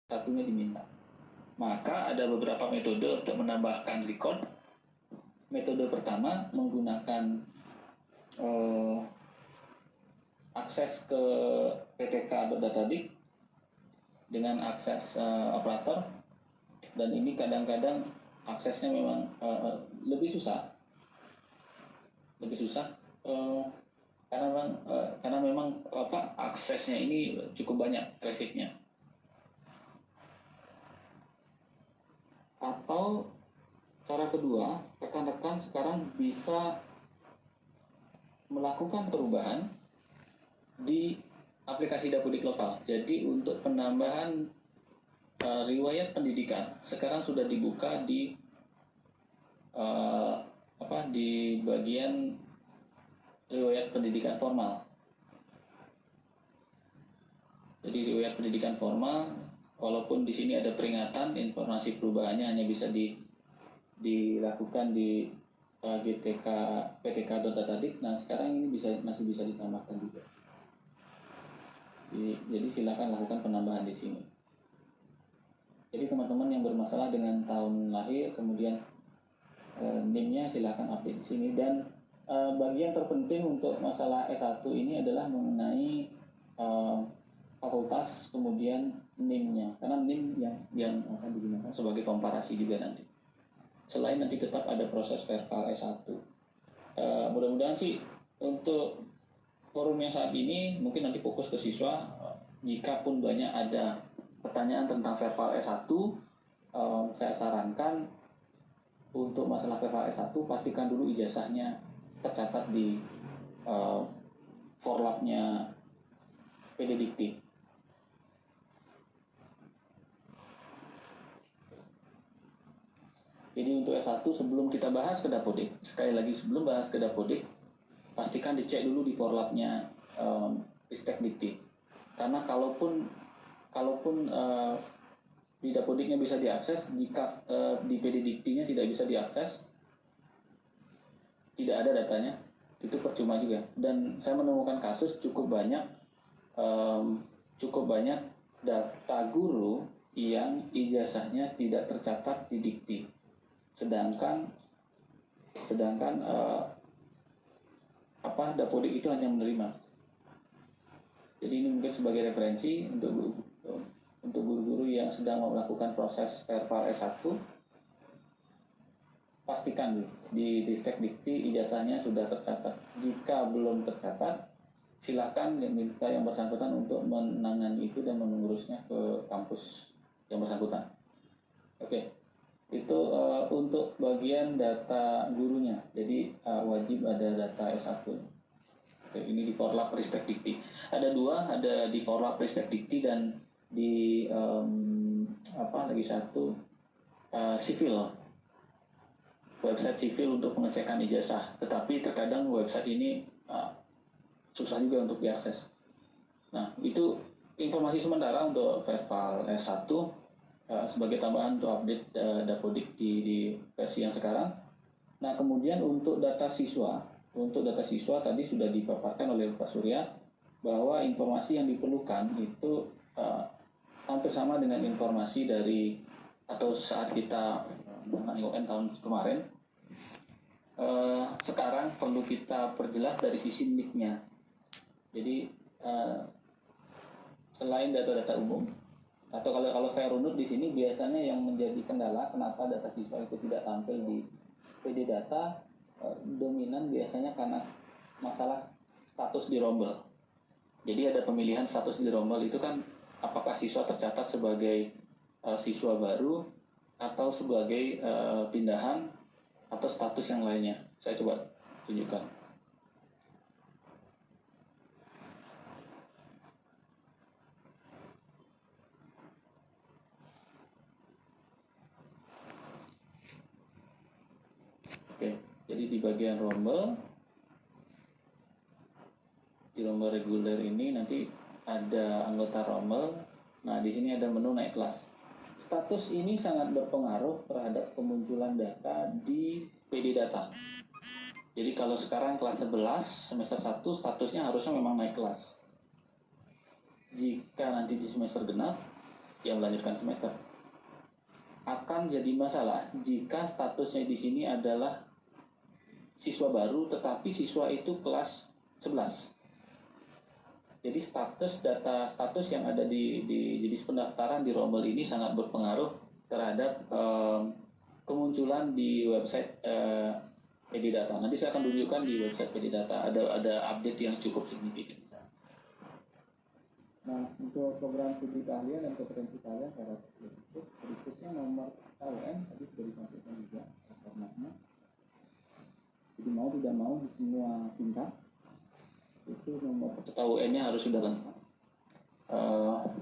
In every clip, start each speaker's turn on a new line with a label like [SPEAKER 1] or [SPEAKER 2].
[SPEAKER 1] satunya diminta. Maka ada beberapa metode untuk menambahkan record. Metode pertama menggunakan akses ke ptk.datadik dengan akses operator, dan ini kadang-kadang aksesnya memang lebih susah karena memang aksesnya ini cukup banyak trafficnya. Atau cara kedua, rekan-rekan sekarang bisa melakukan perubahan di aplikasi Dapodik lokal. Jadi untuk penambahan riwayat pendidikan sekarang sudah dibuka di di bagian riwayat pendidikan formal. Jadi riwayat pendidikan formal, walaupun di sini ada peringatan, informasi perubahannya hanya bisa dilakukan di ptk.datadik. Nah sekarang ini masih bisa ditambahkan juga. Jadi silakan lakukan penambahan di sini. Jadi teman-teman yang bermasalah dengan tahun lahir, kemudian NIM-nya silakan update di sini. Dan bagian terpenting untuk masalah S1 ini adalah mengenai fakultas, kemudian NIM-nya, karena NIM yang akan digunakan sebagai komparasi juga nanti. Selain nanti tetap ada proses verval S1. Mudah-mudahan sih untuk forum yang saat ini mungkin nanti fokus ke siswa. Jika pun banyak ada pertanyaan tentang verval S1, saya sarankan untuk masalah verval S1 pastikan dulu ijazahnya tercatat di forlabnya PD Dikti. Jadi untuk S1 sebelum kita bahas ke Dapodik, sekali lagi sebelum bahas ke Dapodik, pastikan dicek dulu di forlabnya Ristek Dikti. Karena kalaupun di Dapodiknya bisa diakses, jika di PD Diktinya tidak bisa diakses, tidak ada datanya, itu percuma juga. Dan saya menemukan kasus cukup banyak data guru yang ijazahnya tidak tercatat di Dikti, sedangkan Dapodik itu hanya menerima. Jadi ini mungkin sebagai referensi untuk guru-guru yang sedang melakukan proses verval S1, pastikan di Ristek Dikti ijazahnya sudah tercatat. Jika belum tercatat, silakan minta yang bersangkutan untuk menangani itu dan mengurusnya ke kampus yang bersangkutan. Oke, itu untuk bagian data gurunya. Jadi wajib ada data S1. Oke, ini di forlab Ristek Dikti. Ada dua, ada di forlab Ristek Dikti dan di lagi satu sivil, website sivil untuk pengecekan ijazah. Tetapi terkadang website ini susah juga untuk diakses. Nah, itu informasi sementara untuk verval S1 sebagai tambahan untuk update Dapodik di versi yang sekarang. Nah, kemudian untuk data siswa tadi sudah dipaparkan oleh Pak Surya bahwa informasi yang diperlukan itu hampir sama dengan informasi dari atau saat kita UN tahun kemarin. Sekarang perlu kita perjelas dari sisi NIK-nya. Jadi selain data-data umum, atau kalau saya runut di sini, biasanya yang menjadi kendala kenapa data siswa itu tidak tampil di PD data dominan biasanya karena masalah status di rombel. Jadi ada pemilihan status di rombel itu kan, apakah siswa tercatat sebagai siswa baru atau sebagai pindahan atau status yang lainnya. Saya coba tunjukkan. Oke, jadi di bagian rombel, di rombel reguler ini nanti ada anggota rombel. Nah, di sini ada menu naik kelas. Status ini sangat berpengaruh terhadap kemunculan data di PD data. Jadi kalau sekarang kelas 11 semester 1 statusnya harusnya memang naik kelas. Jika nanti di semester genap, yang melanjutkan semester. Akan jadi masalah jika statusnya di sini adalah siswa baru tetapi siswa itu kelas 11. Jadi status yang ada di jenis pendaftaran di rombel ini sangat berpengaruh terhadap kemunculan di website PD Data. Nanti saya akan tunjukkan di website PD Data ada update yang cukup signifikan. Nah, untuk program studi keahlian dan kompetensi kalian saya rasa cukup. Berikutnya nomor KUN tadi sudah disampaikan juga formatnya. Jadi mau tidak mau di semua tingkat itu nomor peserta UN-nya harus sudah lengkap.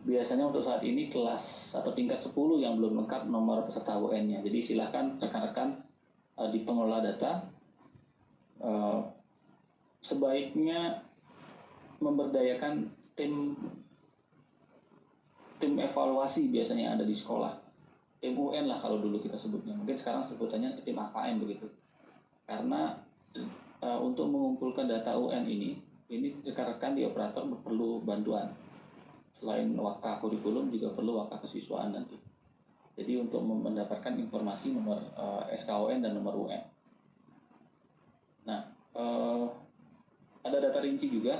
[SPEAKER 1] Biasanya untuk saat ini kelas atau tingkat 10 yang belum lengkap nomor peserta UN-nya. Jadi silahkan rekan-rekan di pengelola data sebaiknya memberdayakan tim evaluasi biasanya ada di sekolah, tim UN lah kalau dulu kita sebutnya, mungkin sekarang sebutannya tim AKM begitu. Karena untuk mengumpulkan data UN ini rekan-rekan di operator perlu bantuan. Selain wakka kurikulum juga perlu wakka kesiswaan nanti. Jadi untuk mendapatkan informasi nomor SKUN dan nomor UN. Nah, ada data rinci juga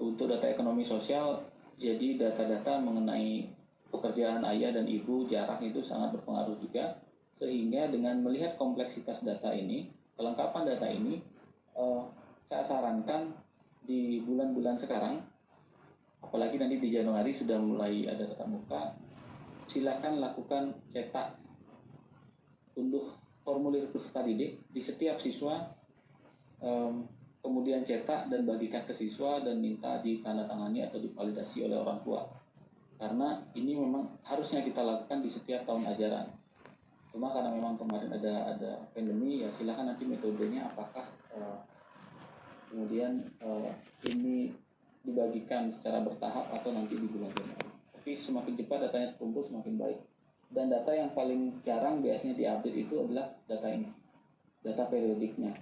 [SPEAKER 1] untuk data ekonomi sosial. Jadi data-data mengenai pekerjaan ayah dan ibu, jarak itu sangat berpengaruh juga. Sehingga dengan melihat kompleksitas data ini, kelengkapan data ini, saya sarankan di bulan-bulan sekarang, apalagi nanti di Januari sudah mulai ada tatap muka, silakan lakukan cetak unduh formulir peserta didik di setiap siswa, kemudian cetak dan bagikan ke siswa dan minta ditandatangani atau divalidasi oleh orang tua. Karena ini memang harusnya kita lakukan di setiap tahun ajaran. Cuma karena memang kemarin ada pandemi, ya silakan nanti metodenya apakah kemudian ini dibagikan secara bertahap atau nanti di bulan Januari. Tapi semakin cepat datanya terkumpul semakin baik. Dan data yang paling jarang biasanya diupdate itu adalah data ini, data periodiknya.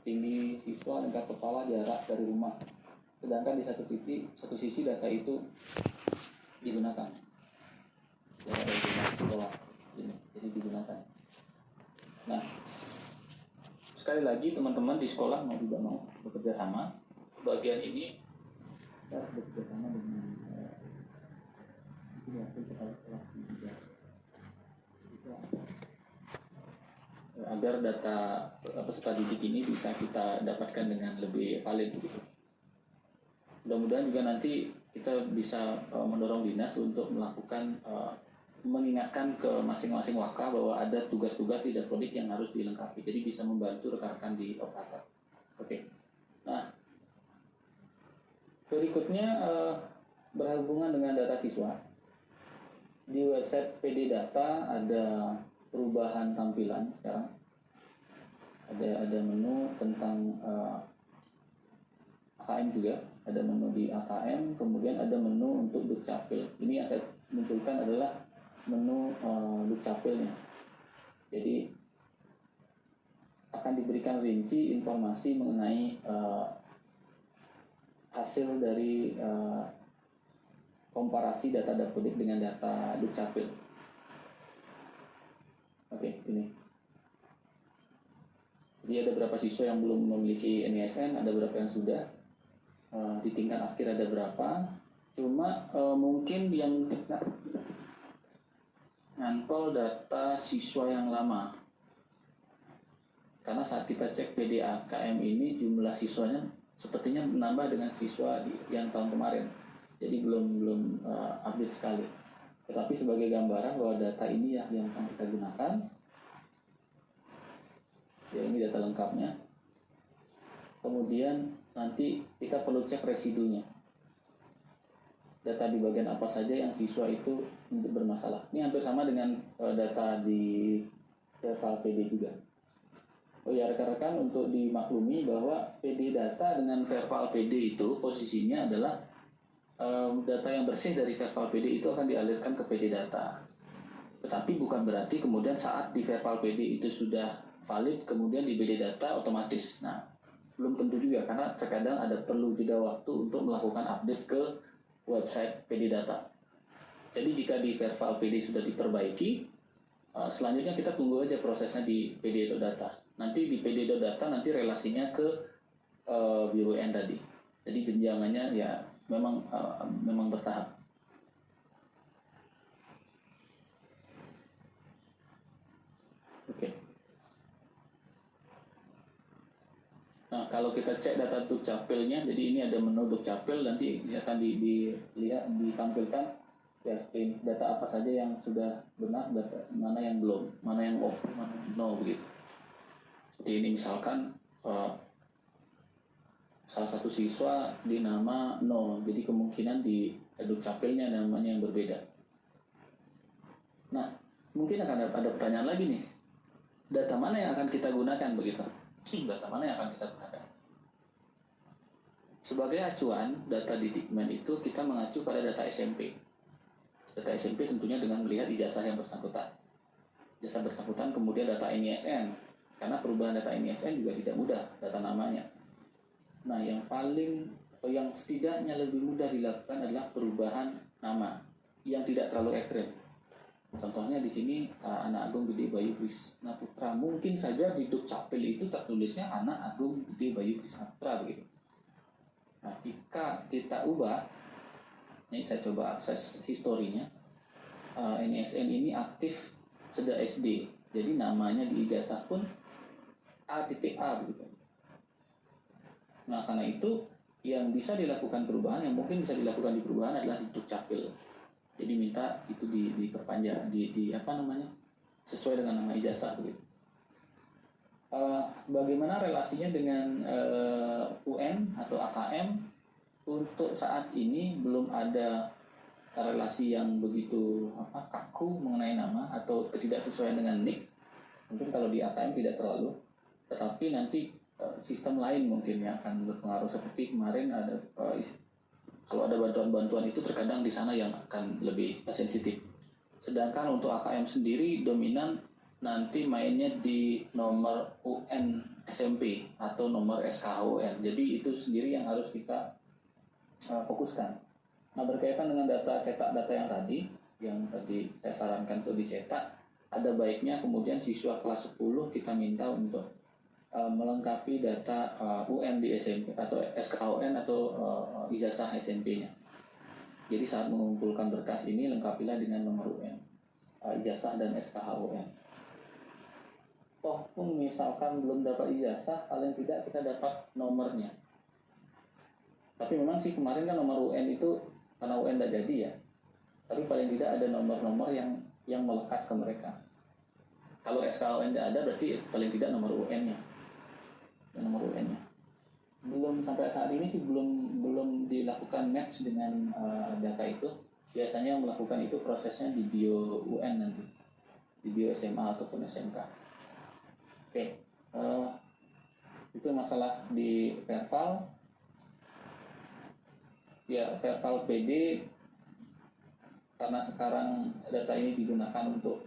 [SPEAKER 1] Tinggi siswa, tingkat kepala, jarak dari rumah. Sedangkan di satu sisi data itu digunakan. Jarak dari rumah ke sekolah, jadi digunakan. Nah, sekali lagi teman-teman di sekolah mau tidak mau bekerja sama. Bagian ini kita bekerja sama dengan wakil kepala sekolah juga. Agar data peserta didik ini bisa kita dapatkan dengan lebih valid begitu. Mudah-mudahan juga nanti kita bisa mendorong dinas untuk melakukan mengingatkan ke masing-masing waka bahwa ada tugas-tugas di Dapodik yang harus dilengkapi. Jadi bisa membantu rekan-rekan di operator. Oke. Nah, berikutnya berhubungan dengan data siswa. Di website PD Data ada perubahan tampilan sekarang. Ada menu tentang AKM juga, ada menu di AKM, kemudian ada menu untuk Dukcapil. Ini yang saya munculkan adalah menu Dukcapilnya. Jadi akan diberikan rinci informasi mengenai hasil dari komparasi data Dapodik dengan data Dukcapil. Oke, ini. Jadi ada berapa siswa yang belum memiliki NISN, ada berapa yang sudah. Di tingkat akhir ada berapa. Cuma mungkin yang ngampol data siswa yang lama. Karena saat kita cek PDAKM ini jumlah siswanya sepertinya menambah dengan siswa yang tahun kemarin. Jadi belum update sekali. Tetapi sebagai gambaran bahwa data ini yang akan kita gunakan. Ya, ini data lengkapnya. Kemudian nanti kita perlu cek residunya. Data di bagian apa saja yang siswa itu bermasalah. Ini hampir sama dengan data di Verval PD juga. Oh ya, rekan-rekan, untuk dimaklumi bahwa PD Data dengan Verval PD itu posisinya adalah data yang bersih dari Verval PD itu akan dialirkan ke PD Data. Tetapi bukan berarti kemudian saat di Verval PD itu sudah valid, kemudian di PD Data otomatis. Nah, belum tentu juga, karena terkadang ada perlu jeda waktu untuk melakukan update ke website PD Data. Jadi jika di Verval PD sudah diperbaiki, selanjutnya kita tunggu aja prosesnya di PD.data. Nanti di PD.data nanti relasinya ke BUMN tadi. Jadi jenjangannya ya memang bertahap. Oke. Nah, kalau kita cek data Dukcapilnya, jadi ini ada menu Dukcapil, nanti akan ditampilkan ya data apa saja yang sudah benar, data mana yang belum, mana yang off, mana yang no begitu. Jadi ini misalkan salah satu siswa di nama no, jadi kemungkinan di Dukcapilnya namanya yang berbeda. Nah, mungkin akan ada pertanyaan lagi nih, data mana yang akan kita gunakan begitu? Data mana yang akan kita gunakan? Sebagai acuan data di Dikmen itu kita mengacu pada data SMP. Data SMP tentunya dengan melihat ijazah yang bersangkutan. Ijazah bersangkutan kemudian data NISN. Karena perubahan data NISN juga tidak mudah, data namanya. Nah, yang setidaknya lebih mudah dilakukan adalah perubahan nama yang tidak terlalu ekstrim. Contohnya di sini Anak Agung Gede Bayu Krisna Putra. Mungkin saja di Dukcapil itu tertulisnya Anak Agung Gede Bayu Krisna Putra begitu. Nah, jika kita ubah, ini saya coba akses historinya. NISN ini aktif sejak SD. Jadi namanya di ijazah pun A begitu. Nah, karena itu yang bisa dilakukan perubahan, yang mungkin bisa dilakukan di perubahan adalah di Dukcapil. Jadi minta itu diperpanjang, sesuai dengan nama ijazah begitu. Bagaimana relasinya dengan UN atau AKM? Untuk saat ini belum ada relasi yang begitu kaku mengenai nama atau ketidaksesuaian dengan NIK. Mungkin kalau di AKM tidak terlalu, tetapi nanti sistem lain mungkin yang akan berpengaruh, seperti kemarin ada kalau ada bantuan-bantuan itu terkadang di sana yang akan lebih sensitif. Sedangkan untuk AKM sendiri dominan nanti mainnya di nomor UN SMP atau nomor SKHUN. Jadi itu sendiri yang harus kita fokuskan. Nah, berkaitan dengan data cetak data yang tadi saya sarankan untuk dicetak, ada baiknya kemudian siswa kelas 10 kita minta untuk melengkapi data UN di SMP atau SKHUN atau ijazah SMP-nya. Jadi saat mengumpulkan berkas ini lengkapilah dengan nomor UN, ijazah dan SKHUN. Toh pun misalkan belum dapat ijazah, paling tidak kita dapat nomornya. Tapi memang sih kemarin kan nomor UN itu karena UN tidak jadi ya. Tapi paling tidak ada nomor-nomor yang melekat ke mereka. Kalau SKHUN tidak ada, berarti paling tidak nomor UN-nya. Nomor UN-nya. Belum sampai saat ini sih belum dilakukan match dengan data itu. Biasanya melakukan itu prosesnya di bio UN nanti, di bio SMA ataupun SMK. Oke, itu masalah di Verval. Ya, Verval PD karena sekarang data ini digunakan untuk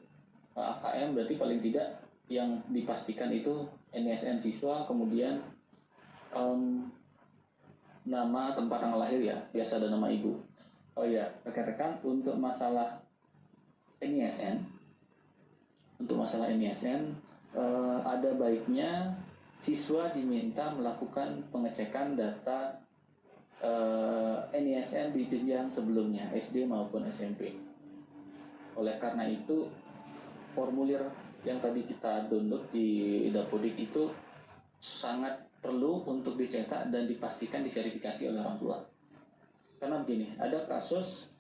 [SPEAKER 1] AKM, berarti paling tidak yang dipastikan itu NISN siswa, kemudian nama tempat tanggal lahir ya, biasa ada nama ibu. Oh ya, rekan-rekan, untuk masalah NISN, ada baiknya siswa diminta melakukan pengecekan data NISN di jenjang sebelumnya, SD maupun SMP. Oleh karena itu, formulir yang tadi kita download di Dapodik itu sangat perlu untuk dicetak dan dipastikan diverifikasi oleh orang tua. Karena begini, ada kasus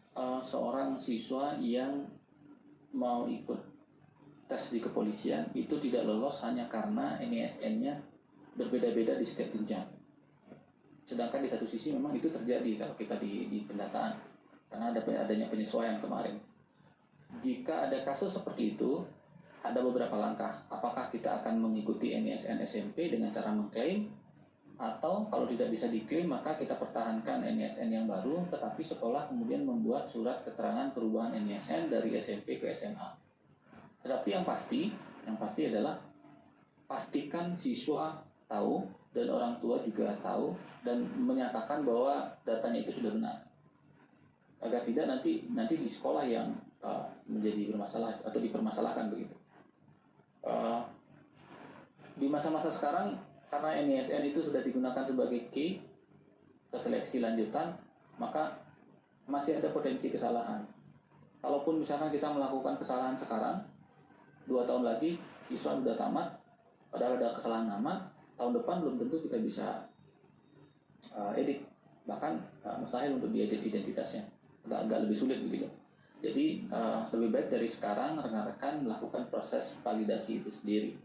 [SPEAKER 1] seorang siswa yang mau ikut tes di kepolisian itu tidak lolos hanya karena NISN-nya berbeda-beda di setiap jenjang. Sedangkan di satu sisi memang itu terjadi kalau kita di pendataan, karena adanya penyesuaian kemarin. Jika ada kasus seperti itu, ada beberapa langkah. Apakah kita akan mengikuti NISN SMP dengan cara mengklaim, atau kalau tidak bisa diklaim maka kita pertahankan NISN yang baru, tetapi sekolah kemudian membuat surat keterangan perubahan NISN dari SMP ke SMA. Tetapi yang pasti adalah pastikan siswa tahu dan orang tua juga tahu dan menyatakan bahwa datanya itu sudah benar. agar tidak nanti di sekolah yang menjadi bermasalah atau dipermasalahkan begitu. Di masa-masa sekarang karena NISN itu sudah digunakan sebagai key ke seleksi lanjutan, maka masih ada potensi kesalahan. Kalaupun misalkan kita melakukan kesalahan sekarang, 2 tahun lagi siswa sudah tamat, padahal ada kesalahan nama, tahun depan belum tentu kita bisa edit, bahkan mustahil untuk diedit identitasnya, agak lebih sulit begitu. Jadi lebih baik dari sekarang rekan-rekan melakukan proses validasi itu sendiri.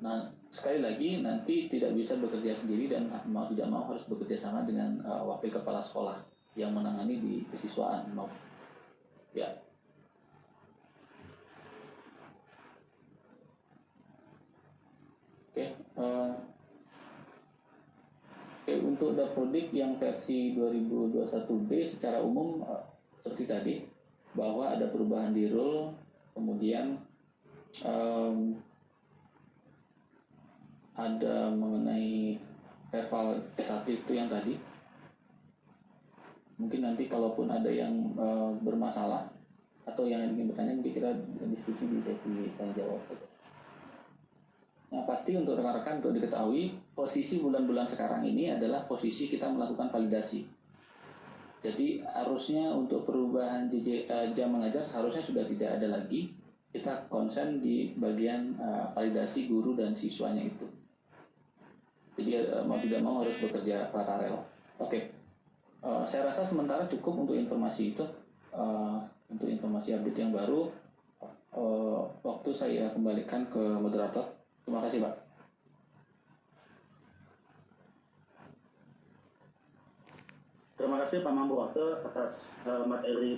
[SPEAKER 1] Nah, sekali lagi nanti tidak bisa bekerja sendiri dan mau tidak mau harus bekerja sama dengan wakil kepala sekolah yang menangani di kesiswaan ya. Oke, untuk Dapodik yang versi 2021B secara umum seperti tadi, bahwa ada perubahan di rule, kemudian ada mengenai verbal S1 itu yang tadi. Mungkin nanti kalaupun ada yang bermasalah atau yang ingin bertanya, mungkin kita diskusi di sesi tanya jawab saja. Nah, pasti untuk rekan-rekan untuk diketahui, posisi bulan-bulan sekarang ini adalah posisi kita melakukan validasi. Jadi harusnya untuk perubahan jam mengajar seharusnya sudah tidak ada lagi. Kita konsen di bagian validasi guru dan siswanya itu. Jadi mau tidak mau harus bekerja paralel. Oke. Saya rasa sementara cukup untuk informasi itu. Untuk informasi update yang baru, waktu saya kembalikan ke moderator. Terima kasih, Pak.
[SPEAKER 2] Terima kasih Pak Mambu Waktu atas materi